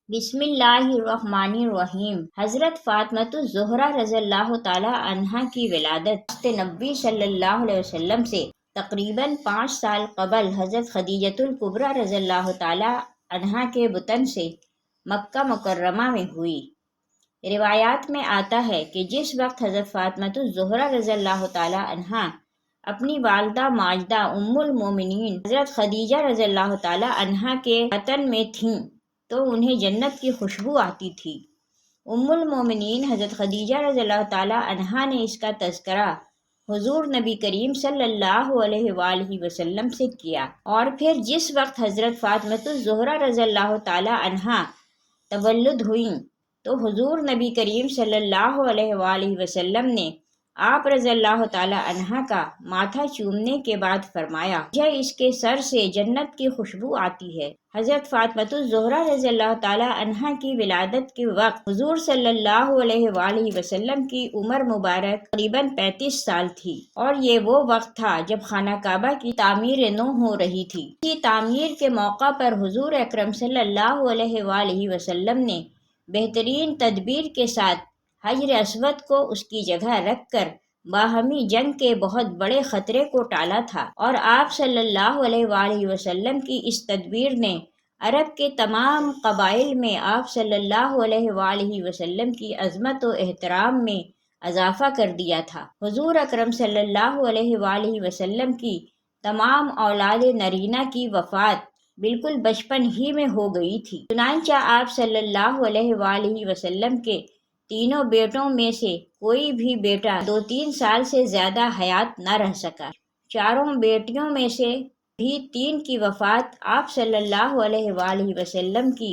بسم اللہ الرحمن الرحیم۔ حضرت فاطمۃ الزہرا رضی اللہ تعالی عنہا کی ولادت وقت نبی صلی اللہ علیہ وسلم سے تقریباً 5 سال قبل حضرت خدیجۃ الکبریٰ رضی اللہ تعالی عنہا کے بطن سے مکہ مکرمہ میں ہوئی۔ روایات میں آتا ہے کہ جس وقت حضرت فاطمۃ الزہرا رضی اللہ تعالی عنہا اپنی والدہ ماجدہ ام المومنین حضرت خدیجہ رضی اللہ تعالی عنہا کے بطن میں تھیں تو انہیں جنت کی خوشبو آتی تھی۔ ام المومنین حضرت خدیجہ رضی اللہ تعالی عنہا نے اس کا تذکرہ حضور نبی کریم صلی اللہ علیہ وآلہ وسلم سے کیا، اور پھر جس وقت حضرت فاطمۃ الزہرا رضی اللہ تعالی عنہا تولد ہوئیں تو حضور نبی کریم صلی اللہ علیہ وآلہ وسلم نے آپ رضی اللہ تعالی عنہا کا ماتھا چومنے کے بعد فرمایا، مجھے اس کے سر سے جنت کی خوشبو آتی ہے۔ حضرت فاطمۃ الزہرا رضی اللہ تعالی عنہا کی ولادت کے وقت حضور صلی اللہ علیہ وآلہ وسلم کی عمر مبارک تقریباً 35 سال تھی، اور یہ وہ وقت تھا جب خانہ کعبہ کی تعمیر نو ہو رہی تھی۔ اسی تعمیر کے موقع پر حضور اکرم صلی اللہ علیہ وآلہ وسلم نے بہترین تدبیر کے ساتھ حجر اسود کو اس کی جگہ رکھ کر باہمی جنگ کے بہت بڑے خطرے کو ٹالا تھا، اور آپ صلی اللہ علیہ وآلہ وسلم کی اس تدبیر نے عرب کے تمام قبائل میں آپ صلی اللہ علیہ وآلہ وسلم کی عظمت و احترام میں اضافہ کر دیا تھا۔ حضور اکرم صلی اللہ علیہ وآلہ وسلم کی تمام اولاد نرینہ کی وفات بالکل بچپن ہی میں ہو گئی تھی، چنانچہ آپ صلی اللہ علیہ وآلہ وسلم کے تینوں بیٹوں میں سے کوئی بھی بیٹا 2-3 سال سے زیادہ حیات نہ رہ سکا۔ چاروں بیٹیوں میں سے بھی 3 کی وفات آپ صلی اللہ علیہ وآلہ وسلم کی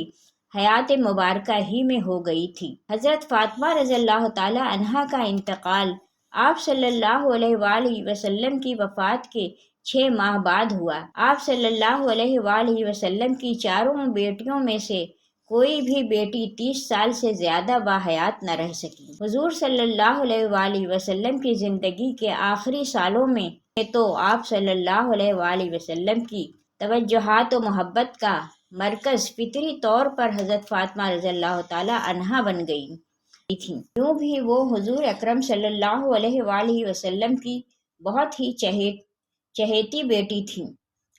حیات مبارکہ ہی میں ہو گئی تھی۔ حضرت فاطمہ رضی اللہ تعالی عنہا کا انتقال آپ صلی اللہ علیہ وآلہ وسلم کی وفات کے 6 ماہ بعد ہوا۔ آپ صلی اللہ علیہ وآلہ وسلم کی چاروں بیٹیوں میں سے کوئی بھی بیٹی 30 سال سے زیادہ باحیات نہ رہ سکی۔ حضور صلی اللہ علیہ وآلہ وسلم کی زندگی کے آخری سالوں میں تو آپ صلی اللہ علیہ وآلہ وسلم کی توجہات و محبت کا مرکز فطری طور پر حضرت فاطمہ رضی اللہ تعالی عنہا بن گئی تھیں۔ یوں بھی وہ حضور اکرم صلی اللہ علیہ وآلہ وسلم کی بہت ہی چہیتی بیٹی تھیں۔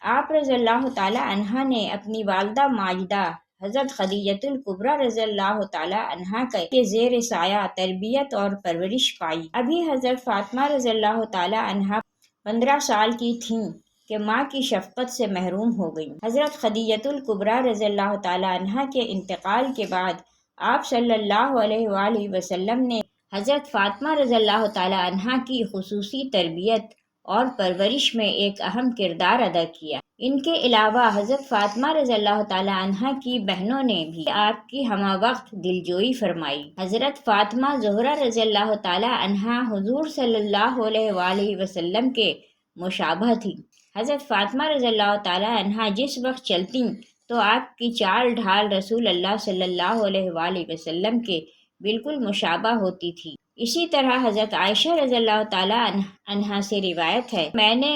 آپ رضی اللہ تعالی عنہا نے اپنی والدہ ماجدہ حضرت خدیجۃ الکبریٰ رضی اللہ تعالی عنہا کے زیر سایہ تربیت اور پرورش پائی۔ ابھی حضرت فاطمہ رضی اللہ تعالی عنہا 15 سال کی تھیں کہ ماں کی شفقت سے محروم ہو گئیں۔ حضرت خدیجۃ الکبریٰ رضی اللہ تعالی عنہا کے انتقال کے بعد آپ صلی اللہ علیہ وآلہ وسلم نے حضرت فاطمہ رضی اللہ تعالی عنہا کی خصوصی تربیت اور پرورش میں ایک اہم کردار ادا کیا۔ ان کے علاوہ حضرت فاطمہ رضی اللہ تعالی عنہا کی بہنوں نے بھی آپ کی ہمہ وقت دلجوئی فرمائی۔ حضرت فاطمہ زہرا رضی اللہ تعالی عنہا حضور صلی اللہ علیہ وآلہ وسلم کے مشابہ تھی۔ حضرت فاطمہ رضی اللہ تعالی عنہا جس وقت چلتیں تو آپ کی چال ڈھال رسول اللہ صلی اللہ علیہ وآلہ وسلم کے بالکل مشابہ ہوتی تھی۔ اسی طرح حضرت عائشہ رضی اللہ تعالی عنہا سے روایت ہے، میں نے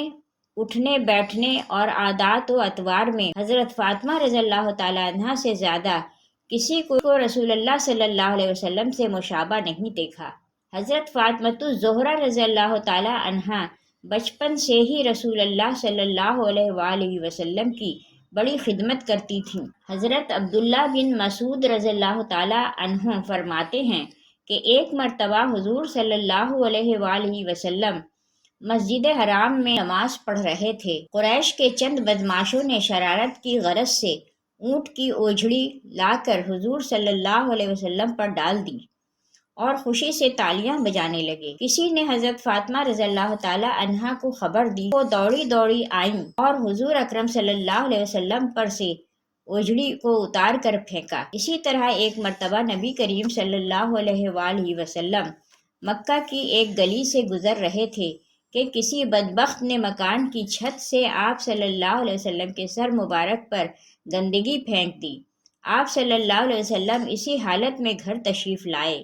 اٹھنے بیٹھنے اور عادات و اطوار میں حضرت فاطمہ رضی اللہ تعالی عنہا سے زیادہ کسی کو رسول اللہ صلی اللہ علیہ وسلم سے مشابہ نہیں دیکھا۔ حضرت فاطمۃ الزہرا رضی اللہ تعالی عنہا بچپن سے ہی رسول اللہ صلی اللہ علیہ وآلہ وسلم کی بڑی خدمت کرتی تھیں۔ حضرت عبداللہ بن مسعود رضی اللہ تعالی عنہ فرماتے ہیں کہ ایک مرتبہ حضور صلی اللہ علیہ وآلہ وسلم مسجد حرام میں نماز پڑھ رہے تھے۔ قریش کے چند بدماشوں نے شرارت کی غرض سے اونٹ کی اوجھڑی لا کر حضور صلی اللہ علیہ وسلم پر ڈال دی اور خوشی سے تالیاں بجانے لگے۔ کسی نے حضرت فاطمہ رضی اللہ تعالی عنہا کو خبر دی، وہ دوڑی دوڑی آئیں اور حضور اکرم صلی اللہ علیہ وسلم پر سے اوجھڑی کو اتار کر پھینکا۔ اسی طرح ایک مرتبہ نبی کریم صلی اللہ علیہ وآلہ وسلم مکہ کی ایک گلی سے گزر رہے تھے کہ کسی بدبخت نے مکان کی چھت سے آپ صلی اللہ علیہ وسلم کے سر مبارک پر گندگی پھینک دی۔ آپ صلی اللہ علیہ وسلم اسی حالت میں گھر تشریف لائے۔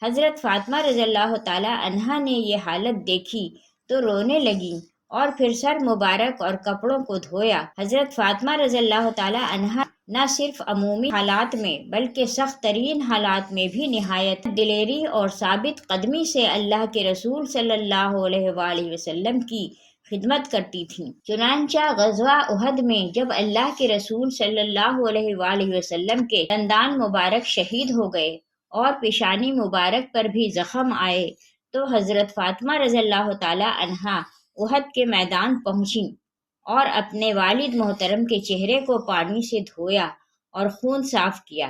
حضرت فاطمہ رضی اللہ تعالی عنہا نے یہ حالت دیکھی تو رونے لگیں اور پھر سر مبارک اور کپڑوں کو دھویا۔ حضرت فاطمہ رضی اللہ تعالی عنہا نہ صرف عمومی حالات میں بلکہ سخت ترین حالات میں بھی نہایت دلیری اور ثابت قدمی سے اللہ کے رسول صلی اللہ علیہ وآلہ وسلم کی خدمت کرتی تھیں۔ چنانچہ غزوہ احد میں جب اللہ کے رسول صلی اللہ علیہ وآلہ وسلم کے دندان مبارک شہید ہو گئے اور پیشانی مبارک پر بھی زخم آئے تو حضرت فاطمہ رضی اللہ تعالی عنہا احد کے میدان پہنچیں اور اپنے والد محترم کے چہرے کو پانی سے دھویا اور خون صاف کیا،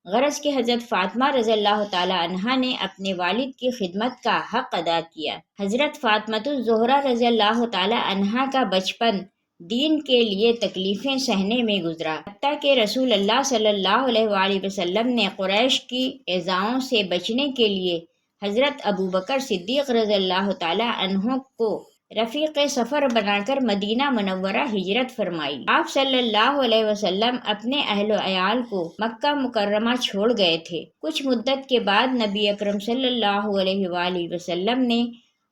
غرض کہ حضرت فاطمہ رضی اللہ تعالی عنہا نے اپنے والد کی خدمت کا حق ادا کیا۔ حضرت فاطمہ الزہرا رضی اللہ تعالی عنہا کا بچپن دین کے لیے تکلیفیں سہنے میں گزرا، حتیٰ کہ رسول اللہ صلی اللہ علیہ وآلہ وسلم نے قریش کی ایذاؤں سے بچنے کے لیے حضرت ابوبکر صدیق رضی اللہ تعالی عنہ کو رفیق سفر بنا کر مدینہ منورہ ہجرت فرمائی۔ آپ صلی اللہ علیہ وسلم اپنے اہل و عیال کو مکہ مکرمہ چھوڑ گئے تھے۔ کچھ مدت کے بعد نبی اکرم صلی اللہ علیہ وآلہ وسلم نے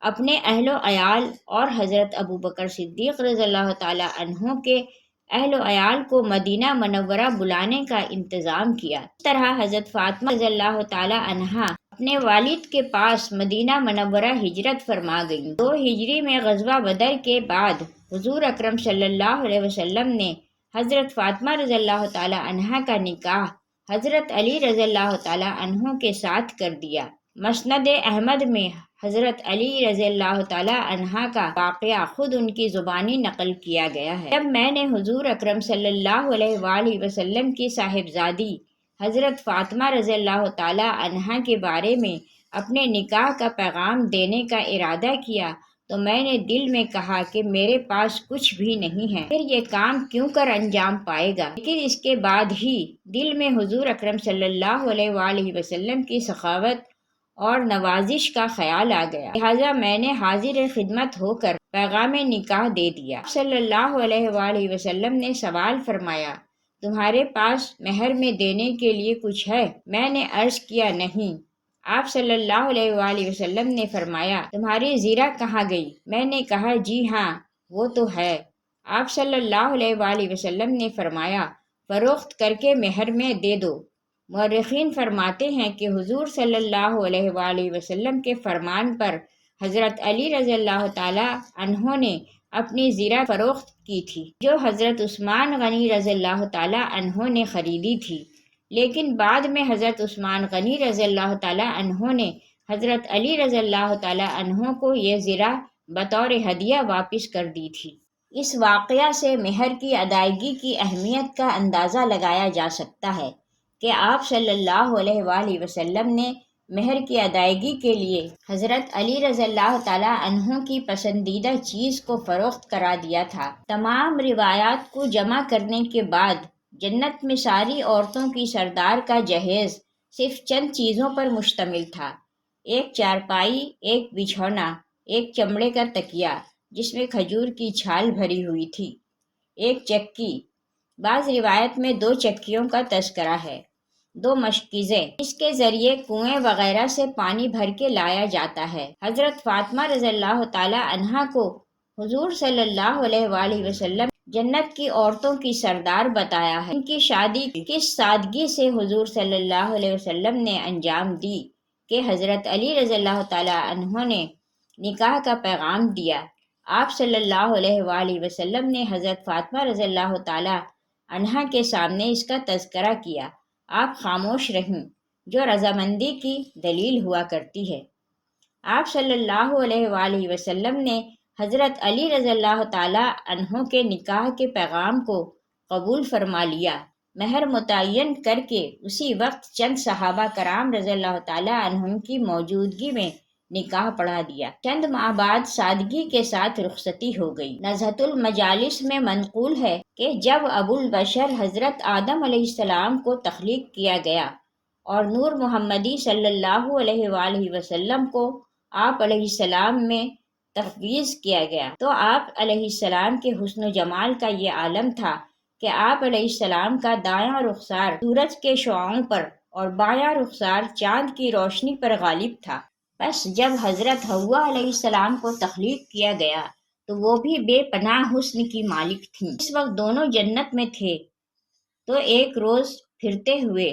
اپنے اہل و عیال اور حضرت ابوبکر صدیق رضی اللہ تعالی عنہ کے اہل و عیال کو مدینہ منورہ بلانے کا انتظام کیا۔ اس طرح حضرت فاطمہ رضی اللہ تعالی عنہا اپنے والد کے پاس مدینہ منورہ ہجرت فرما گئیں۔ 2 ہجری میں غزوہ بدر کے بعد حضور اکرم صلی اللہ علیہ وسلم نے حضرت فاطمہ رضی اللہ تعالی عنہا کا نکاح حضرت علی رضی اللہ تعالی عنہ کے ساتھ کر دیا۔ مسند احمد میں حضرت علی رضی اللہ تعالی عنہ کا واقعہ خود ان کی زبانی نقل کیا گیا ہے۔ جب میں نے حضور اکرم صلی اللہ علیہ وآلہ وسلم کی صاحبزادی حضرت فاطمہ رضی اللہ تعالی عنہا کے بارے میں اپنے نکاح کا پیغام دینے کا ارادہ کیا تو میں نے دل میں کہا کہ میرے پاس کچھ بھی نہیں ہے، پھر یہ کام کیوں کر انجام پائے گا، لیکن اس کے بعد ہی دل میں حضور اکرم صلی اللہ علیہ وآلہ وسلم کی سخاوت اور نوازش کا خیال آ گیا، لہٰذا میں نے حاضر خدمت ہو کر پیغام نکاح دے دیا۔ صلی اللہ علیہ وآلہ وسلم نے سوال فرمایا، تمہارے پاس مہر میں دینے کے لیے کچھ ہے؟ میں نے عرض کیا نہیں۔ آپ صلی اللہ علیہ وآلہ وسلم نے فرمایا، تمہاری زیرہ کہاں گئی؟ میں نے کہا جی ہاں وہ تو ہے۔ آپ صلی اللہ علیہ وآلہ وسلم نے فرمایا، فروخت کر کے مہر میں دے دو۔ مورخین فرماتے ہیں کہ حضور صلی اللہ علیہ وآلہ وسلم کے فرمان پر حضرت علی رضی اللہ تعالی عنہ نے اپنی زیرہ فروخت کی تھی جو حضرت عثمان غنی رضی اللہ تعالی عنہ نے خریدی تھی، لیکن بعد میں حضرت عثمان غنی رضی اللہ تعالی عنہ نے حضرت علی رضی اللہ تعالی عنہ کو یہ زیرہ بطور ہدیہ واپس کر دی تھی۔ اس واقعہ سے مہر کی ادائیگی کی اہمیت کا اندازہ لگایا جا سکتا ہے کہ آپ صلی اللہ علیہ وآلہ وسلم نے مہر کی ادائیگی کے لیے حضرت علی رضی اللہ تعالی عنہ کی پسندیدہ چیز کو فروخت کرا دیا تھا۔ تمام روایات کو جمع کرنے کے بعد جنت میں ساری عورتوں کی سردار کا جہیز صرف چند چیزوں پر مشتمل تھا: ایک چارپائی، ایک بچھونا، ایک چمڑے کا تکیہ جس میں کھجور کی چھال بھری ہوئی تھی، ایک چکی، بعض روایت میں 2 چکیوں کا تذکرہ ہے، 2 مشکیزیں، اس کے ذریعے کنویں وغیرہ سے پانی بھر کے لایا جاتا ہے۔ حضرت فاطمہ رضی اللہ تعالی عنہا کو حضور صلی اللہ علیہ وآلہ وسلم جنت کی عورتوں کی سردار بتایا ہے۔ ان کی شادی کس سادگی سے حضور صلی اللہ علیہ وسلم نے انجام دی کہ حضرت علی رضی اللہ تعالی عنہ نے نکاح کا پیغام دیا۔ آپ صلی اللہ علیہ وآلہ وسلم نے حضرت فاطمہ رضی اللہ تعالی عنہا کے سامنے اس کا تذکرہ کیا۔ آپ خاموش رہیں، جو رضامندی کی دلیل ہوا کرتی ہے۔ آپ صلی اللہ علیہ وآلہ وسلم نے حضرت علی رضی اللہ تعالی عنہ کے نکاح کے پیغام کو قبول فرما لیا۔ مہر متعین کر کے اسی وقت چند صحابہ کرام رضی اللہ تعالی عنہم کی موجودگی میں نکاح پڑھا دیا۔ چند ماہ بعد سادگی کے ساتھ رخصتی ہو گئی۔ نزہۃ المجالس میں منقول ہے کہ جب ابو البشر حضرت آدم علیہ السلام کو تخلیق کیا گیا اور نور محمدی صلی اللہ علیہ وآلہ وسلم کو آپ علیہ السلام میں تفویض کیا گیا تو آپ علیہ السلام کے حسن و جمال کا یہ عالم تھا کہ آپ علیہ السلام کا دایاں رخسار سورج کے شعاعوں پر اور بایاں رخسار چاند کی روشنی پر غالب تھا۔ بس جب حضرت حوا علیہ السلام کو تخلیق کیا گیا تو وہ بھی بے پناہ حسن کی مالک تھیں۔ اس وقت دونوں جنت میں تھے تو ایک روز پھرتے ہوئے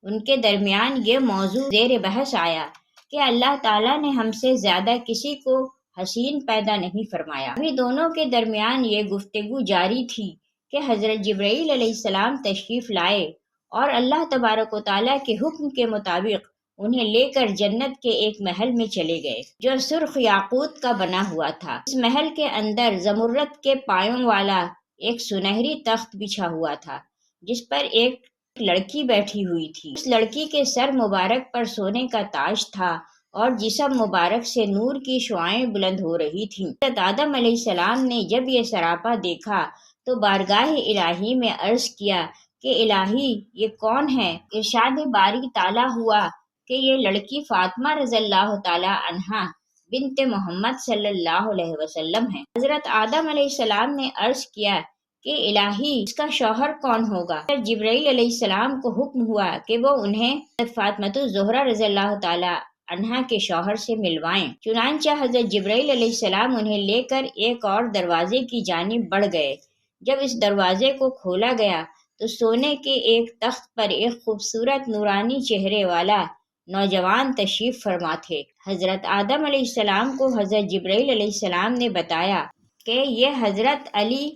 ان کے درمیان یہ موضوع زیر بحث آیا کہ اللہ تعالیٰ نے ہم سے زیادہ کسی کو حسین پیدا نہیں فرمایا۔ ابھی دونوں کے درمیان یہ گفتگو جاری تھی کہ حضرت جبرائیل علیہ السلام تشریف لائے اور اللہ تبارک و تعالیٰ کے حکم کے مطابق انہیں لے کر جنت کے ایک محل میں چلے گئے جو سرخ یاقوت کا بنا ہوا تھا۔ اس محل کے اندر زمرد کے پایوں والا ایک سنہری تخت بچھا ہوا تھا جس پر ایک لڑکی بیٹھی ہوئی تھی۔ اس لڑکی کے سر مبارک پر سونے کا تاج تھا اور جسم مبارک سے نور کی شعاعیں بلند ہو رہی تھیں۔ حضرت آدم علیہ السلام نے جب یہ سراپا دیکھا تو بارگاہ الہی میں عرض کیا کہ الہی یہ کون ہے؟ ارشاد باری تعالیٰ ہوا کہ یہ لڑکی فاطمہ رضی اللہ تعالی عنہا بنت محمد صلی اللہ علیہ وسلم ہے۔ حضرت آدم علیہ السلام نے عرض کیا کہ الہی اس کا شوہر کون ہوگا؟ پھر جبرائیل علیہ السلام کو حکم ہوا کہ وہ انہیں فاطمۃ الزہرا رضی اللہ تعالی عنہا کے شوہر سے ملوائیں۔ چنانچہ حضرت جبرائیل علیہ السلام انہیں لے کر ایک اور دروازے کی جانب بڑھ گئے۔ جب اس دروازے کو کھولا گیا تو سونے کے ایک تخت پر ایک خوبصورت نورانی چہرے والا نوجوان تشریف فرما تھے۔ حضرت آدم علیہ السلام کو حضرت جبرائیل علیہ السلام نے بتایا کہ یہ حضرت علی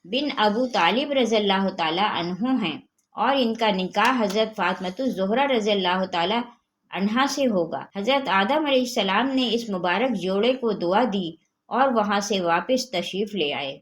بن ابو طالب رضی اللہ تعالی عنہ ہیں اور ان کا نکاح حضرت فاطمۃ الزہرا رضی اللہ تعالی عنہا سے ہوگا۔ حضرت آدم علیہ السلام نے اس مبارک جوڑے کو دعا دی اور وہاں سے واپس تشریف لے آئے۔